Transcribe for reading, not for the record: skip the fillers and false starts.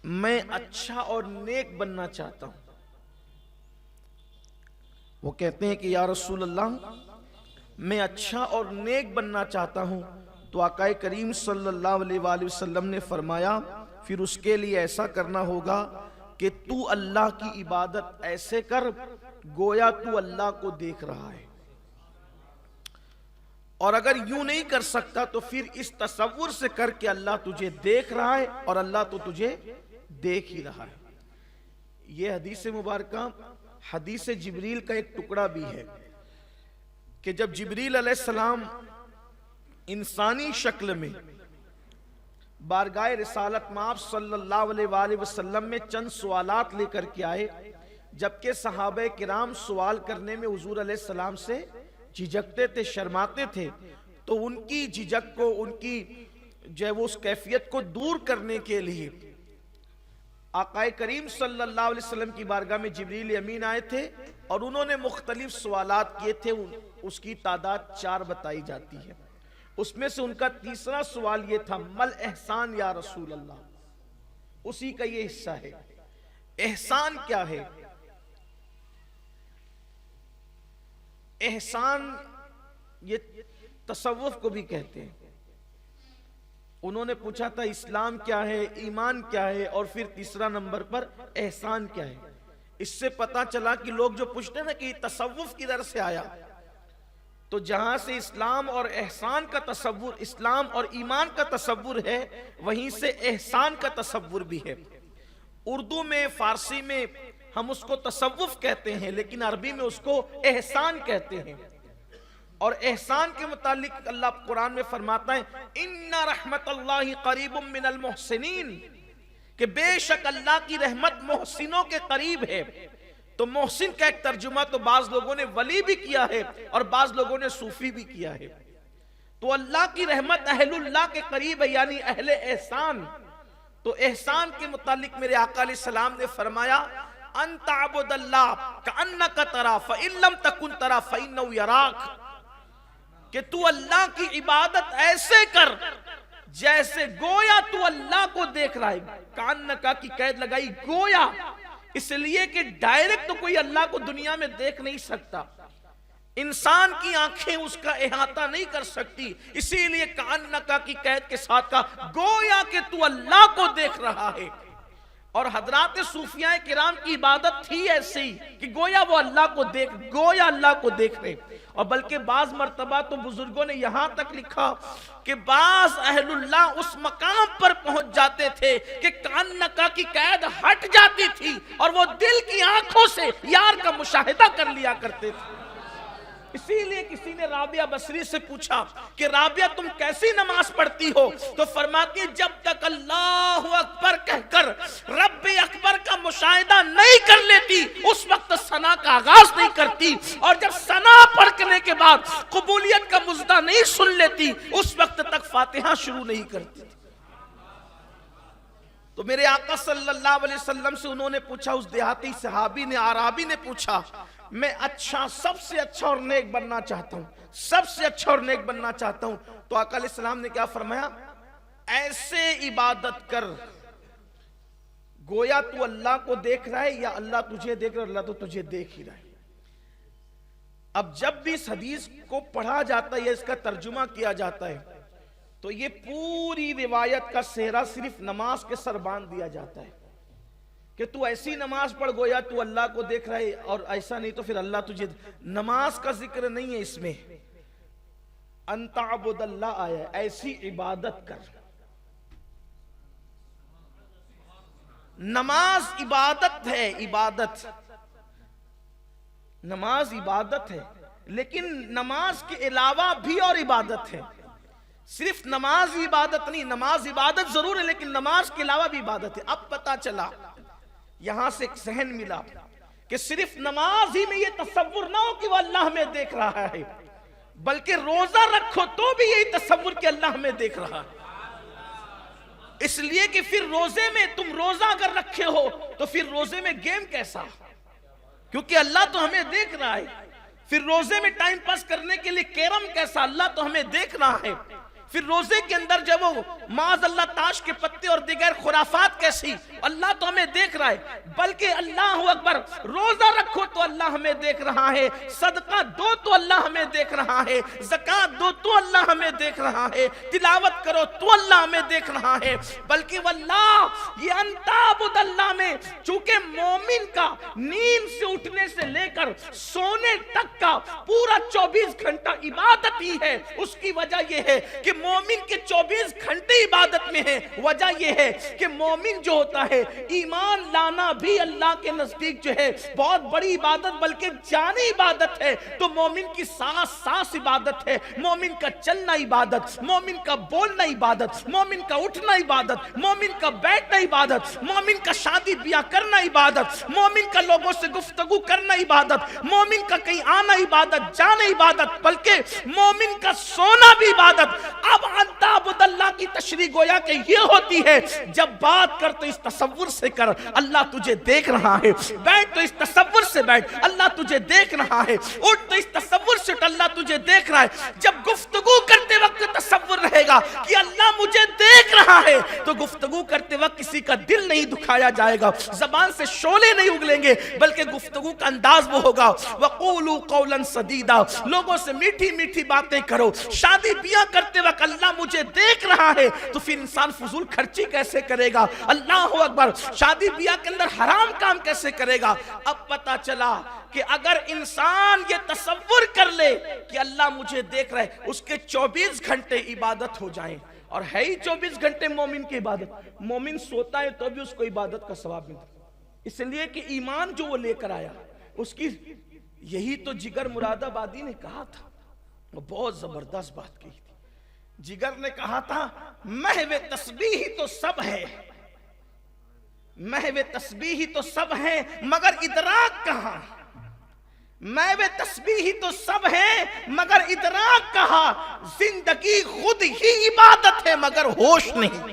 میں اچھا اور نیک بننا چاہتا ہوں. وہ کہتے ہیں کہ یا رسول اللہ میں اچھا اور نیک بننا چاہتا ہوں. تو آقا کریم صلی اللہ علیہ وآلہ وسلم نے فرمایا پھر اس کے لیے ایسا کرنا ہوگا کہ تو اللہ کی عبادت ایسے کر گویا تو اللہ کو دیکھ رہا ہے. اور اگر یوں نہیں کر سکتا تو پھر اس تصور سے کر کے اللہ تجھے دیکھ رہا ہے اور اللہ تو تجھے دیکھ ہی رہا ہے. یہ حدیث مبارکہ حدیث جبریل کا ایک ٹکڑا بھی ہے کہ جب جبریل علیہ السلام انسانی شکل میں بارگاہ رسالت مآب صلی اللہ علیہ وآلہ وسلم میں چند سوالات لے کر کے آئے، جبکہ صحابہ کرام سوال کرنے میں حضور علیہ السلام سے جھجکتے تھے، شرماتے تھے، تو ان کی جھجک کو، ان کی جو ہے وہ اس کیفیت کو دور کرنے کے لیے آقا کریم صلی اللہ علیہ وسلم کی بارگاہ میں جبریل امین آئے تھے اور انہوں نے مختلف سوالات کیے تھے. اس کی تعداد 4 بتائی جاتی ہے. اس میں سے ان کا تیسرا سوال یہ تھا مل احسان یا رسول اللہ. اسی کا یہ حصہ ہے. احسان کیا ہے؟ احسان یہ تصوف کو بھی کہتے ہیں. انہوں نے پوچھا تھا اسلام کیا ہے، ایمان کیا ہے، اور پھر تیسرا نمبر پر احسان کیا ہے. اس سے پتا چلا کہ لوگ جو پوچھتے ہیں نا کہ تصوف کدھر سے آیا، تو جہاں سے اسلام اور احسان کا تصور، اسلام اور ایمان کا تصور ہے، وہیں سے احسان کا تصور بھی ہے. اردو میں، فارسی میں ہم اس کو تصوف کہتے ہیں، لیکن عربی میں اس کو احسان کہتے ہیں. اور احسان کے متعلق اللہ قرآن میں فرماتا ہے ان رحمت اللہ قریب من المحسنین، کہ بے شک اللہ کی رحمت محسنوں کے قریب ہے. تو محسن کا ایک ترجمہ تو بعض لوگوں نے ولی بھی کیا ہے اور بعض لوگوں نے صوفی بھی کیا ہے. تو اللہ کی رحمت اہل اللہ کے قریب ہے، یعنی اہل احسان. تو احسان کے متعلق میرے آقا علیہ السلام نے فرمایا ان تعبد اللہ کأنک ترا فإن لم تکن ترا فإنہ یراک، کہ تو اللہ کی عبادت ایسے کر جیسے گویا تو اللہ کو دیکھ رہا ہے. کأنکا کی قید لگائی گویا، اس لیے کہ ڈائریکٹ تو کوئی اللہ کو دنیا میں دیکھ نہیں سکتا، انسان کی آنکھیں اس کا احاطہ نہیں کر سکتی، اسی لیے کأنکا کی قید کے ساتھ کا گویا کہ تو اللہ کو دیکھ رہا ہے. اور حضرات صوفیاء کرام کی عبادت تھی ایسی کہ گویا وہ اللہ کو گویا اللہ کو دیکھ رہے. اور بلکہ بعض مرتبہ تو بزرگوں نے یہاں تک لکھا کہ بعض اہل اللہ اس مقام پر پہنچ جاتے تھے کہ کأنکا کی قید ہٹ جاتی تھی اور وہ دل کی آنکھوں سے یار کا مشاہدہ کر لیا کرتے تھے. اسی لیے کسی نے رابعہ بصری سے پوچھا کہ رابعہ تم کیسی نماز پڑھتی ہو؟ تو فرماتی ہے جب تک اللہ اکبر کہہ کر رب اکبر کا مشاہدہ نہیں کر لیتی اس وقت ثنا کا آغاز نہیں کرتی، اور جب ثنا پڑھنے کے بعد قبولیت کا مژدہ نہیں سن لیتی اس وقت تک فاتحہ شروع نہیں کرتی. تو میرے آقا صلی اللہ علیہ وسلم سے انہوں نے پوچھا، اس دیہاتی صحابی نے، عرابی نے پوچھا میں اچھا، سب سے اچھا اور نیک بننا چاہتا ہوں، سب سے اچھا اور نیک بننا چاہتا ہوں. تو آقا علیہ السلام نے کیا فرمایا؟ ایسے عبادت کر گویا تو اللہ کو دیکھ رہا ہے یا اللہ تجھے دیکھ رہا ہے، اللہ تو تجھے دیکھ ہی رہا ہے. اب جب بھی اس حدیث کو پڑھا جاتا ہے یا اس کا ترجمہ کیا جاتا ہے تو یہ پوری روایت کا سہرا صرف نماز کے سر باندھ دیا جاتا ہے کہ تو ایسی نماز پڑھ گویا تو اللہ کو دیکھ رہا ہے، اور ایسا نہیں تو پھر اللہ تجھے. نماز کا ذکر نہیں ہے اس میں، ان تعبد اللہ آیا ہے، ایسی عبادت کر. نماز عبادت ہے، عبادت، نماز عبادت ہے، لیکن نماز کے علاوہ بھی اور عبادت ہے. صرف نماز عبادت نہیں، نماز عبادت ضرور ہے لیکن نماز کے علاوہ بھی عبادت ہے. اب پتا چلا، یہاں سے ایک ذہن ملا کہ صرف نماز ہی میں یہ تصور نہ ہو کہ وہ اللہ ہمیں دیکھ رہا ہے، بلکہ روزہ رکھو تو بھی یہی تصور کہ اللہ ہمیں دیکھ رہا ہے. اس لیے کہ پھر روزے میں تم روزہ اگر رکھے ہو تو پھر روزے میں گیم کیسا، کیونکہ اللہ تو ہمیں دیکھ رہا ہے. پھر روزے میں ٹائم پاس کرنے کے لیے کیرم کیسا، اللہ تو ہمیں دیکھ رہا ہے. پھر روزے کے اندر جب وہ معاذ اللہ تاش کے پتے اور دیگر خرافات کیسی، اللہ تو ہمیں دیکھ رہا ہے، بلکہ اللہ اکبر روزہ رکھو تو اللہ ہمیں دیکھ رہا ہے، صدقہ دو تو اللہ ہمیں دیکھ رہا ہے، زکوٰۃ دو تو اللہ ہمیں دیکھ رہا ہے، تلاوت کرو تو اللہ ہمیں دیکھ رہا ہے، بلکہ واللہ یہ انتعبد اللہ میں چونکہ مومن کا نیند سے اٹھنے سے لے کر سونے تک کا پورا 24 گھنٹہ عبادت ہی ہے۔ اس کی وجہ یہ ہے کہ مومن کے 24 گھنٹے عبادت میں ہے۔ وجہ یہ ہے کہ مومن جو ہوتا ہے ایمان لانا بھی اللہ کے نزدیک جو ہے بہت بڑی عبادت بلکہ جانی عبادت ہے۔ تو مومن کی سانس سانس عبادت ہے، مومن کا چلنا عبادت، مومن کا بولنا عبادت، مومن کا اٹھنا عبادت، مومن کا بیٹھنا عبادت، مومن کا شادی بیاہ کرنا عبادت، مومن کا لوگوں سے گفتگو کرنا عبادت، مومن کا کہیں آنا عبادت، جانا عبادت، بلکہ مومن کا سونا بھی عبادت۔ اب انتعبد اللہ کی تشریح گویا کہ یہ ہوتی ہے جب بات کر تو اس تصور سے کر اللہ تجھے دیکھ رہا ہے، بیٹھ تو اس تصور سے بیٹھ اللہ تجھے دیکھ رہا ہے، اٹھ تو اس تصور سے اٹھ اللہ تجھے دیکھ رہا ہے۔ جب گفتگو کرتے وقت تصور رہے گا کہ اللہ مجھے دیکھ رہا ہے تو گفتگو کرتے وقت کسی کا دل نہیں دکھایا جائے گا، زبان سے شعلے نہیں اگلیں گے، بلکہ گفتگو کا انداز وہ ہوگا وَقُولُوا قَوْلًا سَدِيدًا، لوگوں سے میٹھی میٹھی باتیں کرو۔ شادی بیاہ کرتے وقت اللہ مجھے دیکھ رہا ہے تو پھر انسان فضول خرچی کیسے کرے گا؟ اللہ اکبر، شادی بیاہ کے اندر حرام کام کیسے کرے گا؟ اب پتا چلا کہ اگر انسان یہ تصور کر لے کہ اللہ مجھے دیکھ رہا ہے، اس کے 24 گھنٹے عبادت ہو جائیں، اور ہے ہی 24 گھنٹے مومن کی عبادت۔ مومن سوتا ہے تو بھی اس کو عبادت کا ثواب ملتا ہے، اس لیے کہ ایمان جو وہ لے کر آیا اس کی، یہی تو جگر مراد آبادی نے کہا تھا، وہ بہت زبردست بات کہی تھی۔ جگر نے کہا تھا محو تسبیح تو سب ہے، محو تسبیح تو سب ہے مگر ادراک کہاں، محو تسبیح تو سب ہے مگر ادراک کہاں، زندگی خود ہی عبادت ہے مگر ہوش نہیں۔